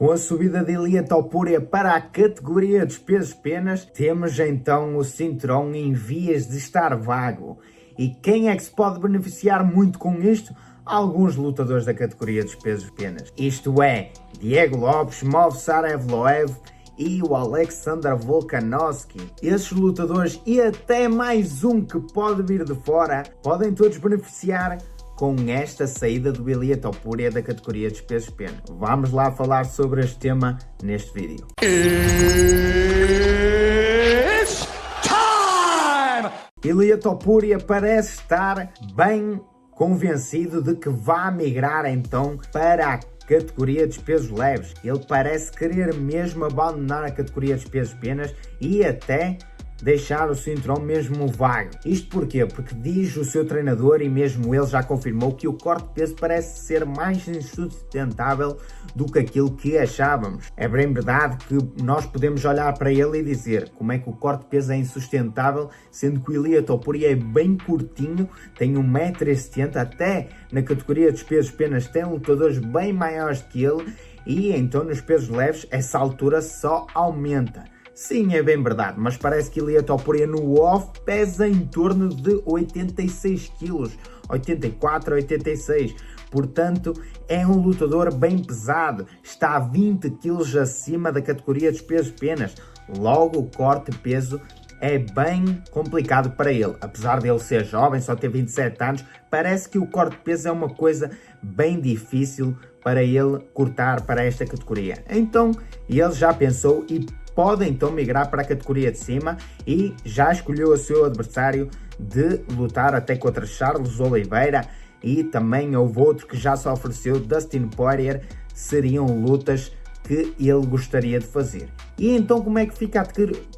Com a subida de Ilia Topuria para a categoria dos pesos-penas, temos então o cinturão em vias de estar vago. E quem é que se pode beneficiar muito com isto? Alguns lutadores da categoria dos pesos-penas. Isto é, Diego Lopes, Movsar Evloev e o Alexander Volkanovski. Esses lutadores e até mais um que pode vir de fora, podem todos beneficiar com esta saída do Ilia Topuria da categoria dos pesos-pena. Vamos lá falar sobre este tema neste vídeo. It's time! Ilia Topuria parece estar bem convencido de que vai migrar então para a categoria dos pesos leves. Ele parece querer mesmo abandonar a categoria dos pesos-penas e até deixar o cinturão mesmo vago. Isto porquê? Porque diz o seu treinador e mesmo ele já confirmou que o corte de peso parece ser mais insustentável do que aquilo que achávamos. É bem verdade que nós podemos olhar para ele e dizer como é que o corte de peso é insustentável, sendo que o Ilia Topuria é bem curtinho, tem 1,70 m, até na categoria dos pesos penas tem lutadores bem maiores que ele e então nos pesos leves essa altura só aumenta. Sim, é bem verdade, mas parece que Ilia Topuria no off pesa em torno de 86 kg, 84, 86, portanto é um lutador bem pesado, está a 20 kg acima da categoria dos pesos-penas, logo o corte de peso é bem complicado para ele, apesar de ele ser jovem, só ter 27 anos, parece que o corte de peso é uma coisa bem difícil para ele cortar para esta categoria, então ele já pensou e pode então migrar para a categoria de cima e já escolheu o seu adversário de lutar até contra Charles Oliveira e também houve outro que já se ofereceu, Dustin Poirier, seriam lutas que ele gostaria de fazer. E então como é que fica a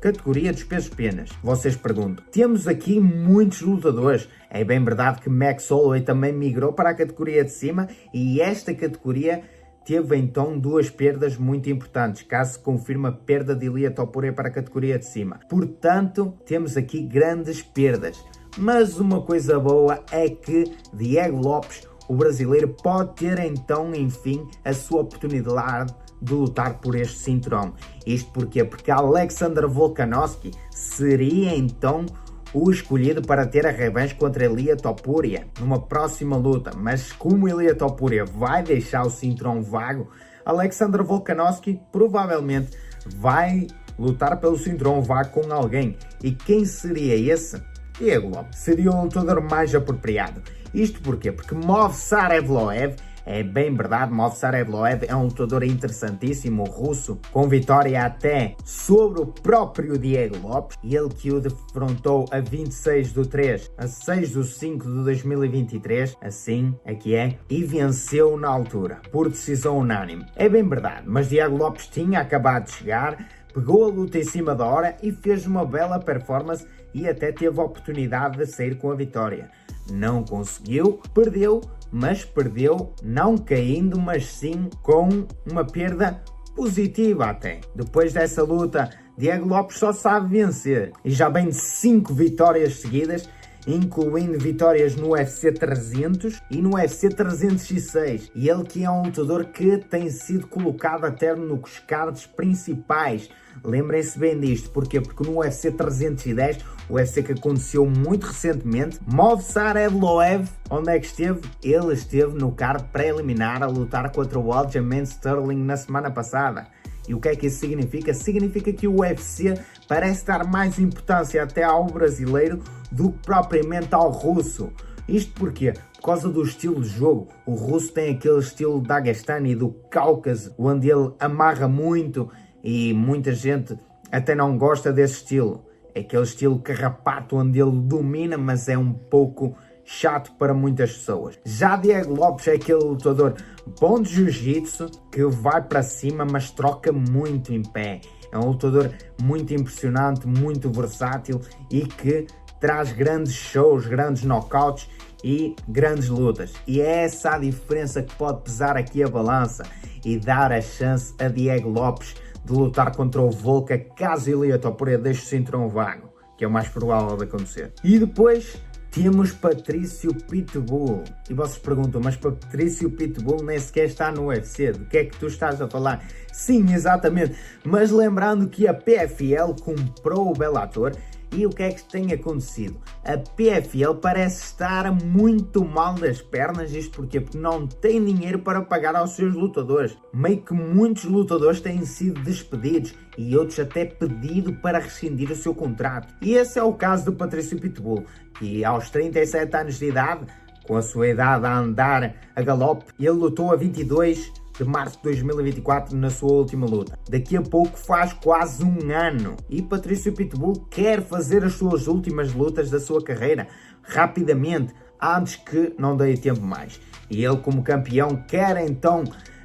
categoria dos pesos-penas? Vocês perguntam. Temos aqui muitos lutadores. É bem verdade que Max Holloway também migrou para a categoria de cima e esta categoria teve então duas perdas muito importantes, caso se confirme a perda de Ilia Topuria para a categoria de cima. Portanto, temos aqui grandes perdas. Mas uma coisa boa é que Diego Lopes, o brasileiro, pode ter então, enfim, a sua oportunidade de lutar por este cinturão. Isto porquê? Porque Alexander Volkanovski seria então o escolhido para ter a revanche contra Ilia Topuria numa próxima luta, mas como Ilia Topuria vai deixar o cinturão vago, Alexander Volkanovski provavelmente vai lutar pelo cinturão vago com alguém. E quem seria esse? Diego Lopes. Seria o lutador mais apropriado. Isto porquê? Porque Movsar Evloev, é bem verdade, Movsar Evloev é um lutador interessantíssimo, russo, com vitória até sobre o próprio Diego Lopes, ele que o defrontou a 26/3 a 6/5/2023, assim aqui é, e venceu na altura, por decisão unânime. É bem verdade, mas Diego Lopes tinha acabado de chegar, pegou a luta em cima da hora e fez uma bela performance e até teve a oportunidade de sair com a vitória. Não conseguiu, perdeu, mas perdeu não caindo, mas sim com uma perda positiva até. Depois dessa luta, Diego Lopes só sabe vencer e já vem de 5 vitórias seguidas, incluindo vitórias no UFC 300 e no UFC 306. E ele que é um lutador que tem sido colocado até nos cards principais. Lembrem-se bem disto, porquê? Porque no UFC 310, o UFC que aconteceu muito recentemente, Movsar Evloev, onde é que esteve? Ele esteve no card preliminar a lutar contra o Aljamain Sterling na semana passada. E o que é que isso significa? Significa que o UFC parece dar mais importância até ao brasileiro do que propriamente ao russo. Isto porquê? Por causa do estilo de jogo. O russo tem aquele estilo Dagestani do Cáucaso, onde ele amarra muito e muita gente até não gosta desse estilo. É aquele estilo carrapato onde ele domina, mas é um pouco chato para muitas pessoas. Já Diego Lopes é aquele lutador bom de jiu-jitsu, que vai para cima, mas troca muito em pé. É um lutador muito impressionante, muito versátil e que traz grandes shows, grandes knockouts e grandes lutas. E é essa a diferença que pode pesar aqui a balança e dar a chance a Diego Lopes de lutar contra o Volka caso Ilia Topuria deixe o cinturão vago, que é o mais provável de acontecer. E depois temos Patrício Pitbull. E vocês perguntam, mas Patrício Pitbull nem sequer está no UFC, do que é que tu estás a falar? Sim, exatamente, mas lembrando que a PFL comprou o Bellator. E o que é que tem acontecido? A PFL parece estar muito mal das pernas, isto porquê? Porque não tem dinheiro para pagar aos seus lutadores. Meio que muitos lutadores têm sido despedidos e outros até pedido para rescindir o seu contrato. E esse é o caso do Patrício Pitbull, que aos 37 anos de idade, com a sua idade a andar a galope, ele lutou a 22 de março de 2024 na sua última luta. Daqui a pouco faz quase um ano e Patrício Pitbull quer fazer as suas últimas lutas da sua carreira rapidamente, antes que não dê tempo mais. E ele, como campeão, quer então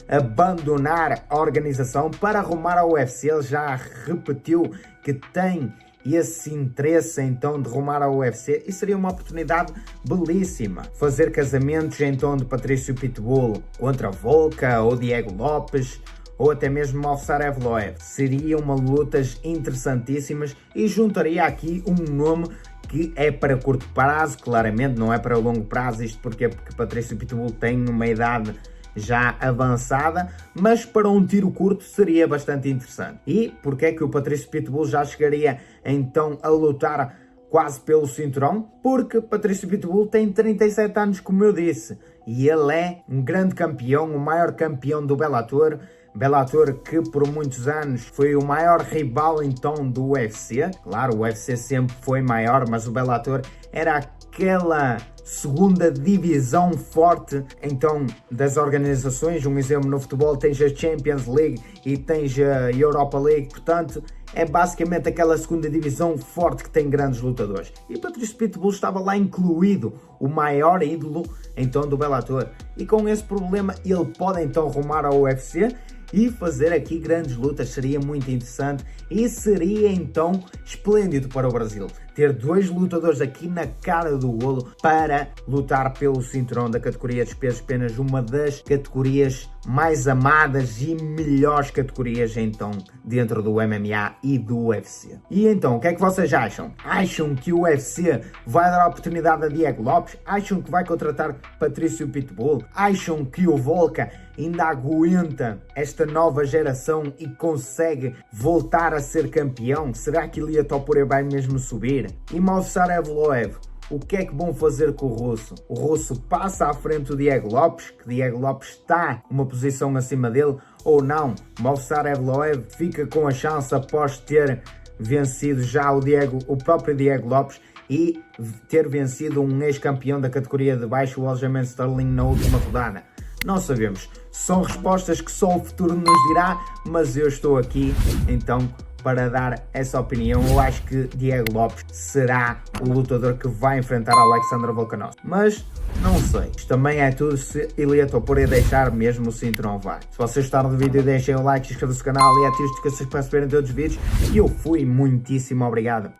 abandonar a organização para arrumar ao UFC. Ele já repetiu que tem esse interesse então de rumar ao UFC e seria uma oportunidade belíssima. Fazer casamentos então de Patrício Pitbull contra Volka ou Diego Lopes ou até mesmo Movsar Evloev. Seriam uma lutas interessantíssimas e juntaria aqui um nome que é para curto prazo, claramente não é para longo prazo, isto porque Patrício Pitbull tem uma idade já avançada, mas para um tiro curto seria bastante interessante. E porque é que o Patrício Pitbull já chegaria então a lutar quase pelo cinturão? Porque Patrício Pitbull tem 37 anos, como eu disse, e ele é um grande campeão, o maior campeão do Bellator. Bellator que por muitos anos foi o maior rival então do UFC. Claro, o UFC sempre foi maior, mas o Bellator era aquela segunda divisão forte então das organizações. Um exemplo, no futebol tens a Champions League e tens a Europa League, portanto é basicamente aquela segunda divisão forte que tem grandes lutadores. E Patrício Pitbull estava lá incluído, o maior ídolo então do Bellator. E com esse problema ele pode então rumar ao UFC e fazer aqui grandes lutas. Seria muito interessante e seria então esplêndido para o Brasil ter dois lutadores aqui na cara do golo para lutar pelo cinturão da categoria dos pesos penas, uma das categorias mais amadas e melhores categorias então dentro do MMA e do UFC. E então, o que é que vocês acham? Acham que o UFC vai dar a oportunidade a Diego Lopes? Acham que vai contratar Patrício Pitbull? Acham que o Volka ainda aguenta esta nova geração e consegue voltar a ser campeão? Será que Ilia Topuria vai mesmo subir? E Movsar Evloev, o que é que vão fazer com o russo? O russo passa à frente do Diego Lopes, que Diego Lopes está uma posição acima dele, ou não? Movsar Evloev fica com a chance após ter vencido já o próprio Diego Lopes e ter vencido um ex-campeão da categoria de baixo, o Aljamain Sterling, na última rodada. Não sabemos, são respostas que só o futuro nos dirá, mas eu estou aqui então para dar essa opinião. Eu acho que Diego Lopes será o lutador que vai enfrentar Alexander Volkanovski, mas não sei. Isto também é tudo se Ilia Topuria deixar mesmo o cinturão vai. Se vocês gostaram do vídeo, deixem o like, inscrevam-se no canal e ativem as notificações para receberem todos os vídeos. E eu fui, muitíssimo obrigado.